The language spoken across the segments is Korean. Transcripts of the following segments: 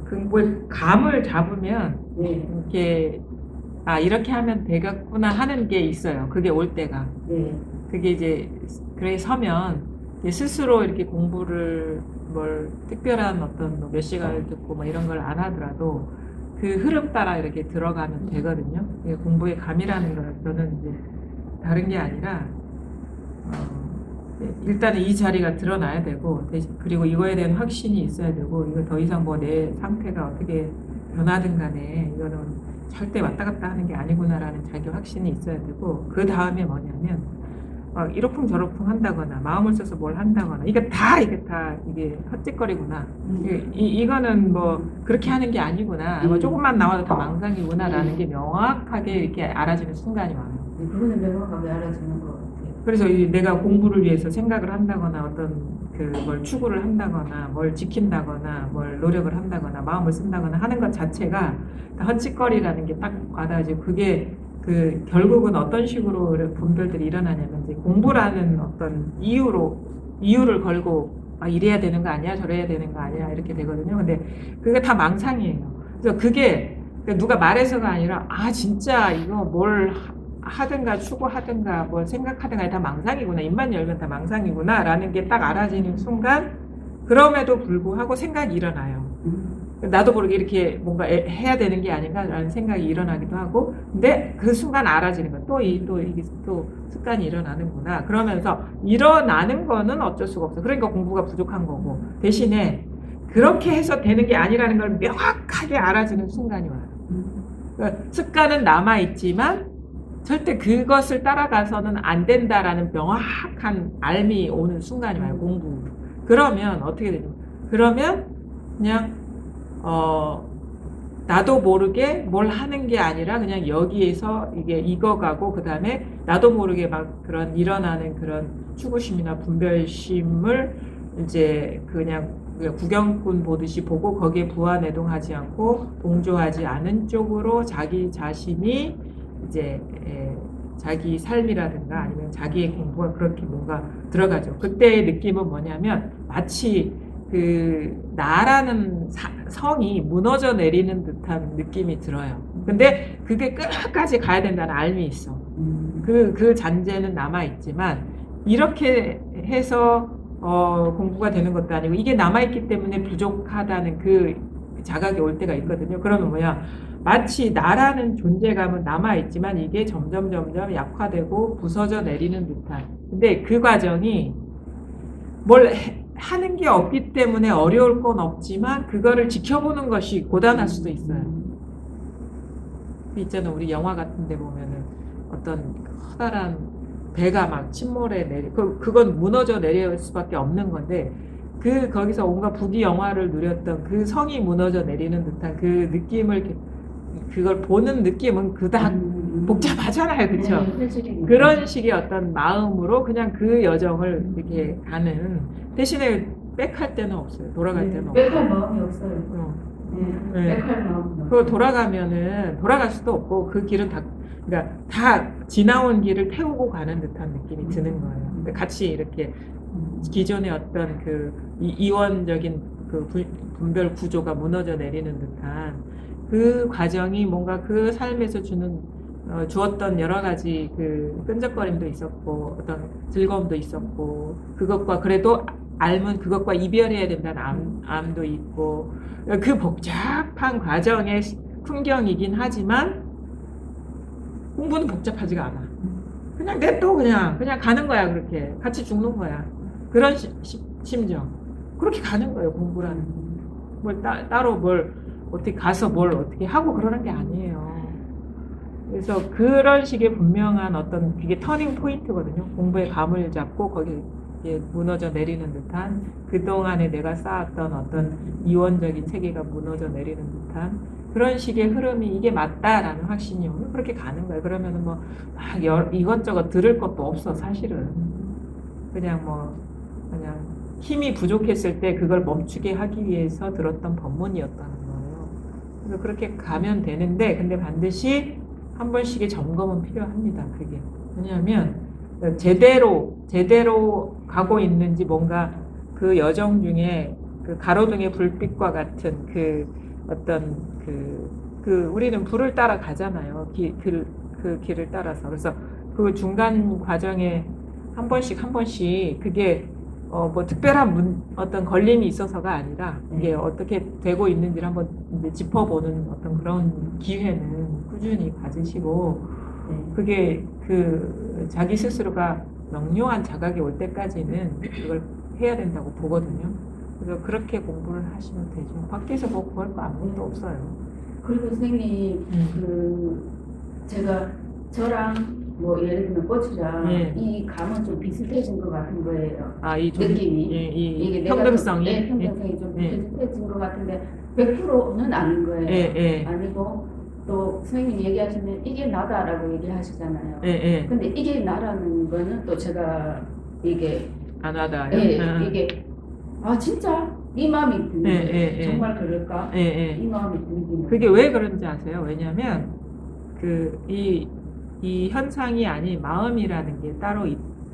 공부의 감을 잡으면 네. 이렇게 이렇게 하면 되겠구나 하는 게 있어요. 그게 올 때가. 네. 그게 이제 그래 서면 이제 스스로 이렇게 공부를 뭘 특별한 어떤 뭐몇 시간을 듣고 뭐 이런 걸 안 하더라도 그 흐름 따라 이렇게 들어가면 되거든요. 이게 공부의 감이라는 거는 이제 다른 게 아니라 일단은 이 자리가 드러나야 되고 그리고 이거에 대한 확신이 있어야 되고 이거 더 이상 뭐 내 상태가 어떻게 변하든 간에 이거는 절대 왔다 갔다 하는 게 아니구나라는 자기 확신이 있어야 되고 그 다음에 뭐냐면 이러쿵 저러쿵 한다거나 마음을 써서 뭘 한다거나 이게 다 이게 헛짓거리구나. 이거는 뭐 그렇게 하는 게 아니구나. 뭐 조금만 나와도 다 망상이구나라는 게 명확하게 이렇게 알아지는 순간이 와요. 그거는 명확하게 알아주는 것 같아요. 그래서 내가 공부를 위해서 생각을 한다거나 어떤 뭘 추구를 한다거나 뭘 지킨다거나 뭘 노력을 한다거나 마음을 쓴다거나 하는 것 자체가 다 헛짓거리라는 게 딱 와닿아지고 그게 결국은 어떤 식으로 분별들이 일어나냐면 이제 공부라는 어떤 이유를 걸고 이래야 되는 거 아니야 저래야 되는 거 아니야 이렇게 되거든요. 근데 그게 다 망상이에요. 그래서 그게 누가 말해서가 아니라 진짜 이거 뭘 하든가 추구하든가 뭘 생각하든가 다 망상이구나. 입만 열면 다 망상이구나 라는 게 딱 알아지는 순간 그럼에도 불구하고 생각이 일어나요. 나도 모르게 이렇게 뭔가 해야 되는 게 아닌가라는 생각이 일어나기도 하고 근데 그 순간 알아지는 거 이게 또 습관이 일어나는구나. 그러면서 일어나는 거는 어쩔 수가 없어. 그러니까 공부가 부족한 거고 대신에 그렇게 해서 되는 게 아니라는 걸 명확하게 알아지는 순간이 와요. 그러니까 습관은 남아있지만 절대 그것을 따라가서는 안 된다라는 명확한 알미 오는 순간이 와요. 공부. 그러면 어떻게 되죠? 그러면 그냥 나도 모르게 뭘 하는 게 아니라 그냥 여기에서 이게 익어가고 그 다음에 나도 모르게 막 그런 일어나는 그런 추구심이나 분별심을 이제 그냥 구경꾼 보듯이 보고 거기에 부안해동하지 않고 동조하지 않은 쪽으로 자기 자신이 이제 자기 삶이라든가 아니면 자기의 공부가 그렇게 뭔가 들어가죠. 그때의 느낌은 뭐냐면 마치 나라는 성이 무너져 내리는 듯한 느낌이 들어요. 근데 그게 끝까지 가야 된다는 알미 있어. 그 잔재는 남아있지만 이렇게 해서 공부가 되는 것도 아니고 이게 남아있기 때문에 부족하다는 그 자각이 올 때가 있거든요. 그러면 뭐야? 마치 나라는 존재감은 남아있지만 이게 점점 약화되고 부서져 내리는 듯한. 근데 그 과정이 뭘 하는 게 없기 때문에 어려울 건 없지만 그거를 지켜보는 것이 고단할 수도 있어요. 있잖아 우리 영화 같은 데 보면은 어떤 커다란 배가 막 침몰해 그건 무너져 내릴 수밖에 없는 건데 거기서 온갖 부귀 영화를 누렸던 그 성이 무너져 내리는 듯한 그 느낌을 그걸 보는 느낌은 그닥 복잡하잖아요. 그렇죠? 그런 식의 어떤 마음으로 그냥 그 여정을 이렇게 가는 대신에 백할 때는 없어요. 돌아갈 때는 없어요. 백할 마음이 없어요. 백할 마음이 그거 돌아갈 수도 없고 그 길은 그러니까 다 지나온 길을 태우고 가는 듯한 느낌이 드는 거예요. 같이 이렇게 기존의 어떤 이원적인 분별 구조가 무너져 내리는 듯한 그 과정이 뭔가 그 삶에서 주었던 여러 가지 끈적거림도 있었고 어떤 즐거움도 있었고 그것과 그래도 알면 그것과 이별해야 된다는 암도 있고 그 복잡한 과정의 풍경이긴 하지만 공부는 복잡하지가 않아. 그냥 냅둬 그냥 가는 거야. 그렇게 같이 죽는 거야. 그런 심정. 그렇게 가는 거예요. 공부라는 뭘 따로 뭘 어떻게 가서 뭘 어떻게 하고 그러는 게 아니에요. 그래서 그런 식의 분명한 어떤 그게 터닝 포인트거든요. 공부의 감을 잡고 거기에 무너져 내리는 듯한 그동안에 내가 쌓았던 어떤 이원적인 세계가 무너져 내리는 듯한 그런 식의 흐름이 이게 맞다라는 확신이 오면 그렇게 가는 거예요. 그러면은 뭐 막 이것저것 들을 것도 없어 사실은. 그냥 힘이 부족했을 때 그걸 멈추게 하기 위해서 들었던 법문이었다는 거예요. 그래서 그렇게 가면 되는데 근데 반드시 한 번씩의 점검은 필요합니다. 그게 왜냐하면 제대로 가고 있는지 뭔가 그 여정 중에 그 가로등의 불빛과 같은 그 어떤 그 우리는 불을 따라 가잖아요. 그 길을 따라서. 그래서 그 중간 과정에 한 번씩 그게 뭐 특별한 어떤 걸림이 있어서가 아니라 이게 어떻게 되고 있는지를 한번 이제 짚어보는 어떤 그런 기회는 꾸준히 가지시고 그게 그 자기 스스로가 명료한 자각이 올 때까지는 그걸 해야 된다고 보거든요. 그래서 그렇게 공부를 하시면 되죠. 밖에서 뭐 구할 거 아무것도 없어요. 그리고 선생님 제가 저랑 뭐 예를 들면 꽃이랑 예. 이 감은 좀 비슷해진 것 같은 거예요. 아, 이 느낌이 예, 이 이게 내가 평등성이 좀, 평등성이 좀 예. 비슷해진 것 같은데 100%는 아닌 거예요. 예. 아니고 또 선생님 얘기하시면 이게 나다라고 얘기하시잖아요. 예. 근데 이게 나라는 거는 또 제가 이게 안 하다. 이게 아 진짜 이 마음이 드는 거예요. 정말 그럴까? 이 마음이 드는 그게 왜 그런지 아세요? 왜냐하면 이 현상이 아닌 마음이라는 게 따로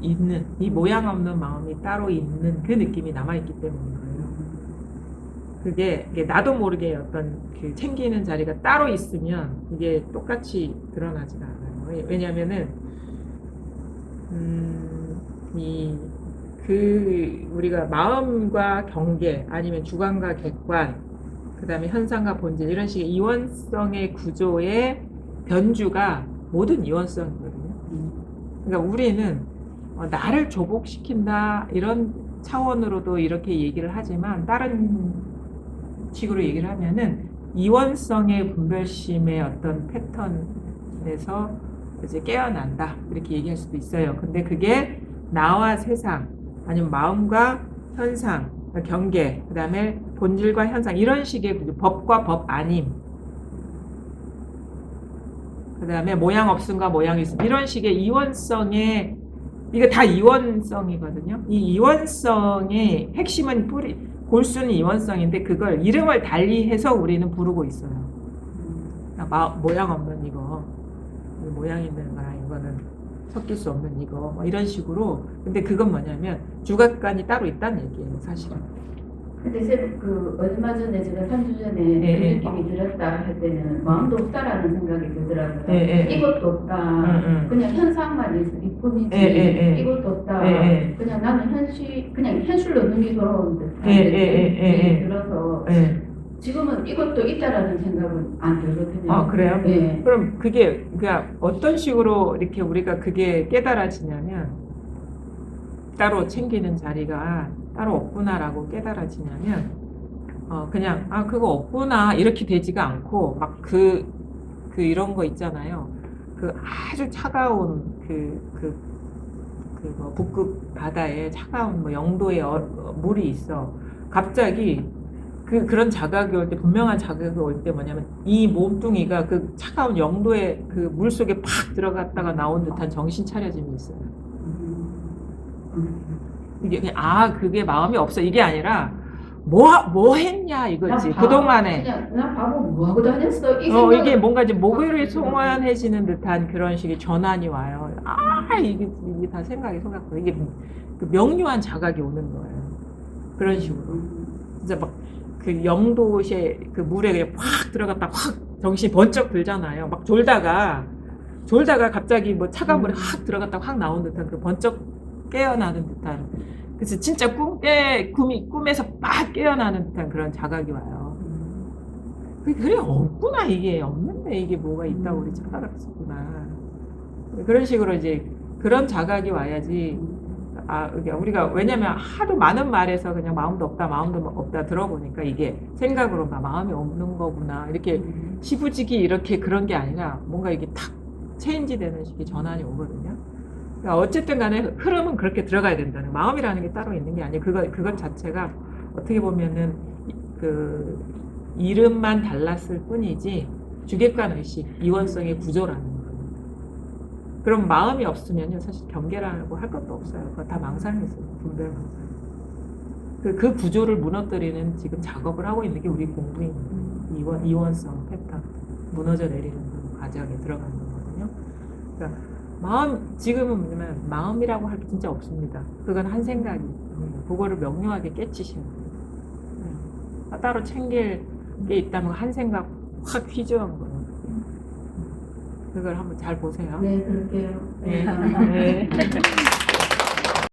있는 이 모양 없는 마음이 따로 있는 그 느낌이 남아있기 때문인 거예요. 그게 나도 모르게 어떤 그 챙기는 자리가 따로 있으면 이게 똑같이 드러나지가 않아요. 왜냐하면은 우리가 마음과 경계 아니면 주관과 객관 그 다음에 현상과 본질 이런 식의 이원성의 구조의 변주가 모든 이원성이거든요. 그러니까 우리는 나를 조복시킨다 이런 차원으로도 이렇게 얘기를 하지만 다른 식으로 얘기를 하면은 이원성의 분별심의 어떤 패턴에서 이제 깨어난다 이렇게 얘기할 수도 있어요. 근데 그게 나와 세상 아니면 마음과 현상, 경계, 그 다음에 본질과 현상 이런 식의 구조, 법과 법 아님 그 다음에 모양 없음과 모양 있음 이런 식의 이원성의 이거 다 이원성이거든요. 이 이원성의 핵심은 골수는 이원성인데 그걸 이름을 달리해서 우리는 부르고 있어요. 모양 없는 이거 모양 있는 거랑 이거는 섞일 수 없는 이거 뭐 이런 식으로. 근데 그건 뭐냐면 주각관이 따로 있다는 얘기예요 사실은. 근데 그 얼마 전에 제가 3주 전에 그 느낌이 들었다 할 때는 마음도 없다라는 생각이 들더라고요. 이것도 없다. 그냥 현상만 있을 뿐이지 이것도 없다. 그냥 나는 그냥 현실로 눈이 돌아오는 듯한 느낌이 들어서 지금은 이것도 있다라는 생각은 안 들거든요. 아, 그래요? 네. 그럼 그게 그러니까 어떤 식으로 이렇게 우리가 그게 깨달아지냐면 따로 챙기는 자리가 따로 없구나라고 깨달아지냐면 그냥 그거 없구나 이렇게 되지가 않고 막 이런 거 있잖아요. 그 아주 차가운 뭐 북극 바다에 차가운 뭐 영도의 물이 있어. 갑자기 그런 자각이 올 때 분명한 자각이 올 때 뭐냐면 이 몸뚱이가 그 차가운 영도의 그 물 속에 팍 들어갔다가 나온 듯한 정신 차려짐이 있어요. 이게 그냥 그게 마음이 없어 이게 아니라 뭐 했냐 이거지. 그동안에 그냥 나 바보 뭐 하고 다녔어 이게 뭔가 이제 목요일에 소원해지는 듯한 그런 식의 전환이 와요. 이게 다 생각이 속았고 이게 그 명료한 자각이 오는 거예요. 그런 식으로 진짜 막 그 영도의 그 물에 그냥 확 들어갔다 확 정신이 번쩍 들잖아요. 막 졸다가 갑자기 뭐 차가운 물에 확 들어갔다 확 나온 듯한 그 번쩍 깨어나는 듯한. 그래서 진짜 꿈에서 막 깨어나는 듯한 그런 자각이 와요. 그래 없구나 이게 없는데 이게 뭐가 있다고 우리 착각했었구나. 그런 식으로 이제 그런 자각이 와야지. 우리가 왜냐면 하도 많은 말에서 그냥 마음도 없다 들어보니까 이게 생각으로 마음이 없는 거구나 이렇게 시부지기 이렇게 그런 게 아니라 뭔가 이게 탁 체인지 되는 식의 전환이 오거든요. 그러니까 어쨌든 간에 흐름은 그렇게 들어가야 된다는 마음이라는 게 따로 있는 게 아니에요. 그것 자체가 어떻게 보면은 그 이름만 달랐을 뿐이지 주객관 의식 이원성의 구조라는 거예요. 그럼 마음이 없으면요 사실 경계라고 할 것도 없어요. 그거 다 망상이었어요. 분별 망상. 그 구조를 무너뜨리는 지금 작업을 하고 있는 게 우리 공부입니다. 이원성 패턴 무너져 내리는 그 과정에 들어가는 거거든요. 그러니까 지금은 뭐냐면 마음이라고 할 게 진짜 없습니다. 그건 한 생각이. 그거를 명료하게 깨치시는 거예요. 따로 챙길 게 있다면 한 생각 확 휘저은 거예요. 그걸 한번 잘 보세요. 네, 그럴게요. 네. 네.